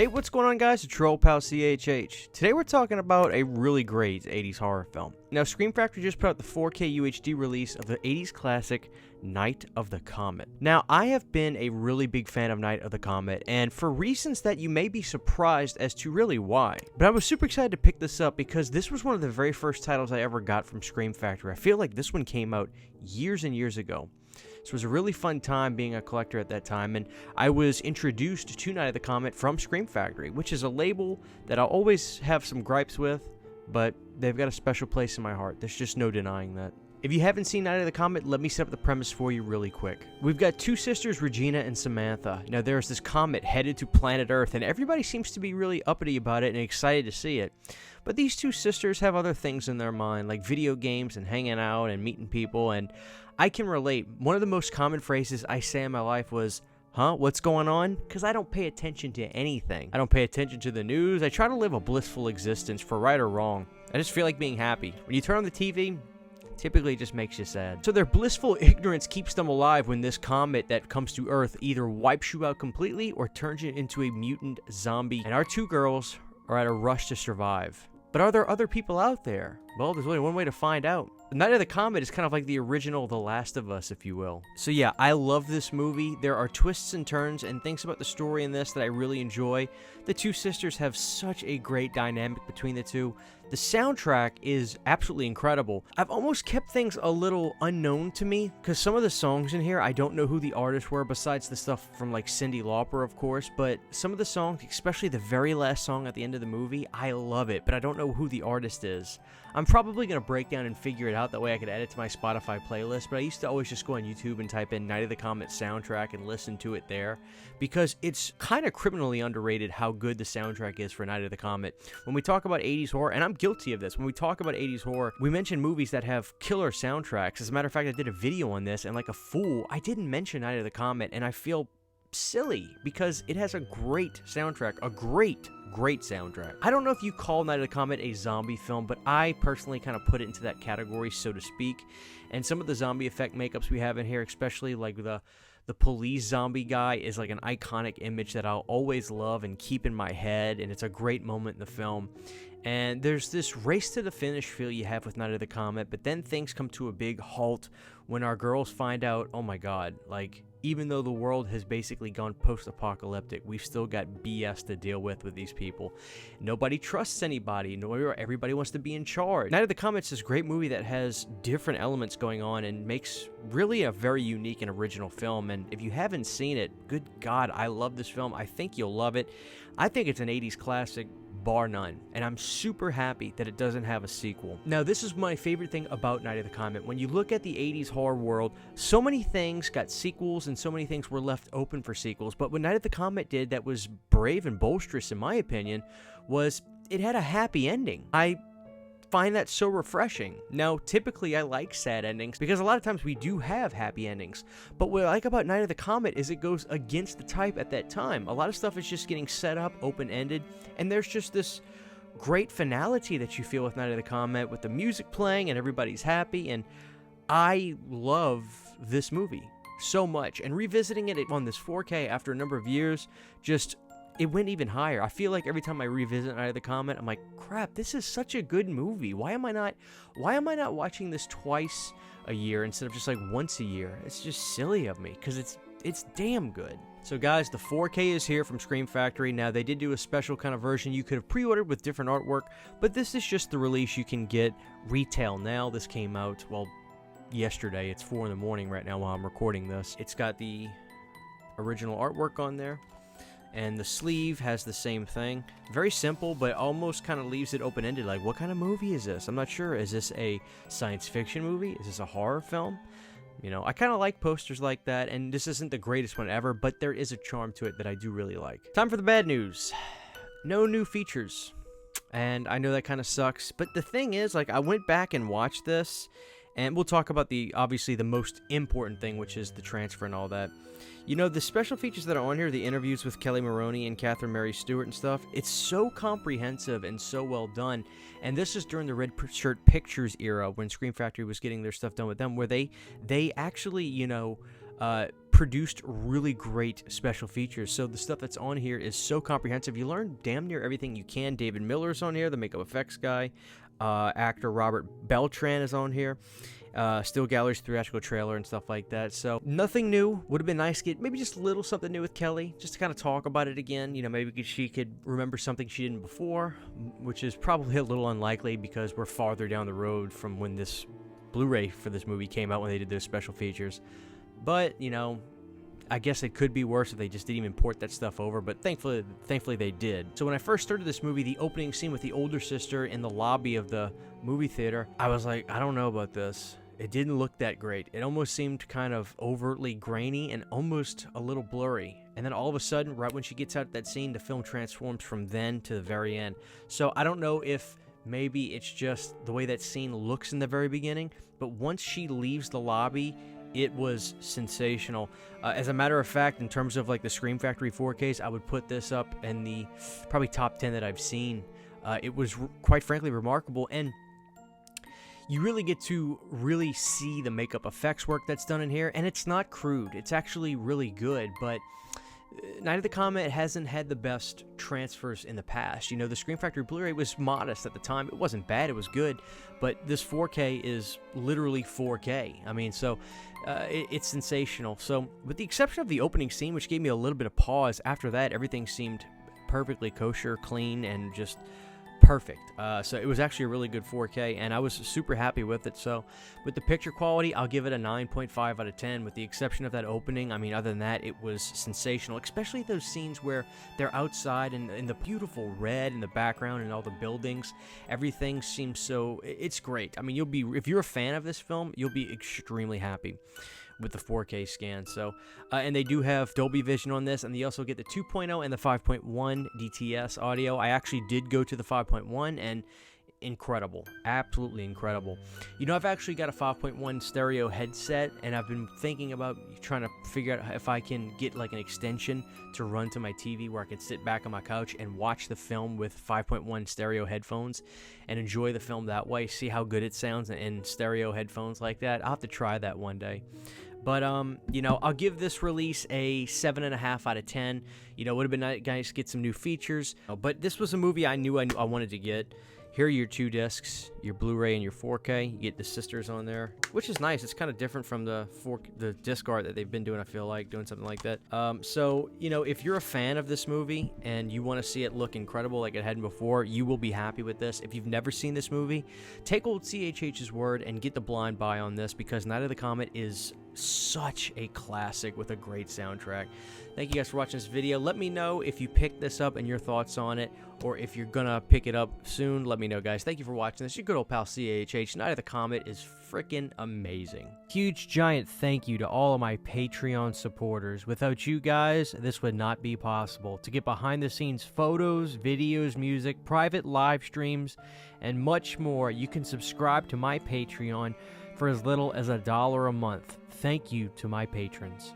Hey, what's going on, guys? It's your old pal CHH. Today we're talking about a really great 80s horror film. Now, Scream Factory just put out the 4K UHD release of the 80s classic Night of the Comet. Now, I have been a really big fan of Night of the Comet, and for reasons that you may be surprised as to really why. But I was super excited to pick this up because this was one of the very first titles I ever got from Scream Factory. I feel like this one came out years and years ago. So it was a really fun time being a collector at that time, and I was introduced to Night of the Comet from Scream Factory, which is a label that I'll always have some gripes with, but they've got a special place in my heart. There's just no denying that. If you haven't seen Night of the Comet, let me set up the premise for you really quick. We've got two sisters, Regina and Samantha. Now, there's this comet headed to planet Earth, and everybody seems to be really uppity about it and excited to see it. But these two sisters have other things in their mind, like video games and hanging out and meeting people, and I can relate. One of the most common phrases I say in my life was, "Huh? What's going on?" Because I don't pay attention to anything. I don't pay attention to the news. I try to live a blissful existence, for right or wrong. I just feel like being happy. When you turn on the TV, typically it just makes you sad. So their blissful ignorance keeps them alive when this comet that comes to Earth either wipes you out completely or turns you into a mutant zombie. And our two girls are at a rush to survive. But are there other people out there? Well, there's only one way to find out. Night of the Comet is kind of like the original The Last of Us, if you will. So yeah, I love this movie. There are twists and turns and things about the story in this that I really enjoy. The two sisters have such a great dynamic between the two. The soundtrack is absolutely incredible. I've almost kept things a little unknown to me, because some of the songs in here, I don't know who the artists were, besides the stuff from like Cyndi Lauper, of course, but some of the songs, especially the very last song at the end of the movie, I love it, but I don't know who the artist is. I'm probably going to break down and figure it out, that way I could add it to my Spotify playlist, but I used to always just go on YouTube and type in Night of the Comet soundtrack and listen to it there, because it's kind of criminally underrated how good the soundtrack is for Night of the Comet. When we talk about 80s horror, and I'm guilty of this, when we talk about 80s horror, we mention movies that have killer soundtracks. As a matter of fact, I did a video on this, and like a fool, I didn't mention Night of the Comet, and I feel silly because it has a great soundtrack, a great soundtrack. I don't know if you call Night of the Comet a zombie film, but I personally kind of put it into that category, so to speak. And some of the zombie effect makeups we have in here, especially like the police zombie guy, is like an iconic image that I'll always love and keep in my head, and it's a great moment in the film. And there's this race to the finish feel you have with Night of the Comet, but then things come to a big halt when our girls find out, oh my god, like, even though the world has basically gone post-apocalyptic, we've still got BS to deal with these people. Nobody trusts anybody. Everybody wants to be in charge. Night of the Comet is this great movie that has different elements going on and makes really a very unique and original film. And if you haven't seen it, good God, I love this film. I think you'll love it. I think it's an 80s classic, bar none, and I'm super happy that it doesn't have a sequel. Now, this is my favorite thing about Night of the Comet. When you look at the 80s horror world, so many things got sequels and so many things were left open for sequels, but what Night of the Comet did that was brave and boisterous, in my opinion, was it had a happy ending. I find that so refreshing. Now, typically I like sad endings because a lot of times we do have happy endings, but what I like about Night of the Comet is it goes against the type at that time. A lot of stuff is just getting set up, open-ended, and there's just this great finality that you feel with Night of the Comet, with the music playing and everybody's happy, and I love this movie so much. And revisiting it on this 4K after a number of years, just it went even higher. I feel like every time I revisit Night of the Comet, I'm like, crap, this is such a good movie. Why am I not watching this twice a year instead of just like once a year? It's just silly of me because it's damn good. So guys, the 4K is here from Scream Factory. Now, they did do a special kind of version you could have pre-ordered with different artwork, but this is just the release you can get retail now. This came out, well, yesterday. It's 4 in the morning right now while I'm recording this. It's got the original artwork on there, and the sleeve has the same thing. Very simple, but almost kind of leaves it open-ended. Like, what kind of movie is this? I'm not sure. Is this a science fiction movie? Is this a horror film? You know, I kind of like posters like that, and this isn't the greatest one ever, but there is a charm to it that I do really like. Time for the bad news. No new features. And I know that kind of sucks, but the thing is, like, I went back and watched this, and we'll talk about obviously the most important thing, which is the transfer and all that. You know, the special features that are on here, the interviews with Kelly Maroney and Catherine Mary Stewart and stuff, it's so comprehensive and so well done. And this is during the Red Shirt Pictures era when Scream Factory was getting their stuff done with them, where they actually, you know, produced really great special features. So the stuff that's on here is so comprehensive. You learn damn near everything you can. David Miller's on here, the makeup effects guy. Actor Robert Beltran is on here. Still galleries, theatrical trailer, and stuff like that. So nothing new. Would have been nice to get maybe just a little something new with Kelly, just to kind of talk about it again. You know, maybe she could remember something she didn't before, which is probably a little unlikely because we're farther down the road from when this Blu-ray for this movie came out, when they did those special features. But, you know, I guess it could be worse if they just didn't even port that stuff over, but thankfully they did. So when I first started this movie, the opening scene with the older sister in the lobby of the movie theater, I was like, I don't know about this. It didn't look that great. It almost seemed kind of overtly grainy and almost a little blurry. And then all of a sudden, right when she gets out of that scene, the film transforms from then to the very end. So I don't know if maybe it's just the way that scene looks in the very beginning, but once she leaves the lobby, it was sensational. As a matter of fact, in terms of like the Scream Factory 4Ks, I would put this up in the probably top 10 that I've seen. It was quite frankly remarkable, and you really get to really see the makeup effects work that's done in here, and it's not crude. It's actually really good, but Night of the Comet hasn't had the best transfers in the past. You know, the Scream Factory Blu-ray was modest at the time. It wasn't bad, it was good, but this 4K is literally 4K. I mean, so it's sensational. So with the exception of the opening scene, which gave me a little bit of pause, after that, everything seemed perfectly kosher, clean, and just perfect. So it was actually a really good 4K, and I was super happy with it. So with the picture quality, I'll give it a 9.5 out of 10, with the exception of that opening. I mean, other than that, it was sensational, especially those scenes where they're outside and in the beautiful red in the background and all the buildings. Everything seems so, it's great. I mean, if you're a fan of this film, you'll be extremely happy with the 4K scan. So and they do have Dolby Vision on this, and they also get the 2.0 and the 5.1 DTS audio. I actually did go to the 5.1, and incredible, absolutely incredible. You know, I've actually got a 5.1 stereo headset, and I've been thinking about trying to figure out if I can get like an extension to run to my TV where I can sit back on my couch and watch the film with 5.1 stereo headphones and enjoy the film that way, see how good it sounds in stereo headphones like that. I'll have to try that one day. But, you know, I'll give this release a 7.5 out of 10. You know, it would have been nice to get some new features. But this was a movie I knew I wanted to get. Here are your 2 discs, your Blu-ray and your 4K. You get the sisters on there, which is nice. It's kind of different from the disc art that they've been doing, I feel like, doing something like that. So, you know, if you're a fan of this movie and you want to see it look incredible like it had before, you will be happy with this. If you've never seen this movie, take old CHH's word and get the blind buy on this, because Night of the Comet is such a classic with a great soundtrack. Thank you guys for watching this video. Let me know if you picked this up and your thoughts on it, or if you're gonna pick it up soon. Let me know, guys. Thank you for watching this. Your good old pal CHH. Night of the Comet is freaking amazing. Huge giant thank you to all of my Patreon supporters. Without you guys, this would not be possible. To get behind the scenes photos, videos, music, private live streams, and much more, you can subscribe to my Patreon for as little as $1 a month. Thank you to my patrons.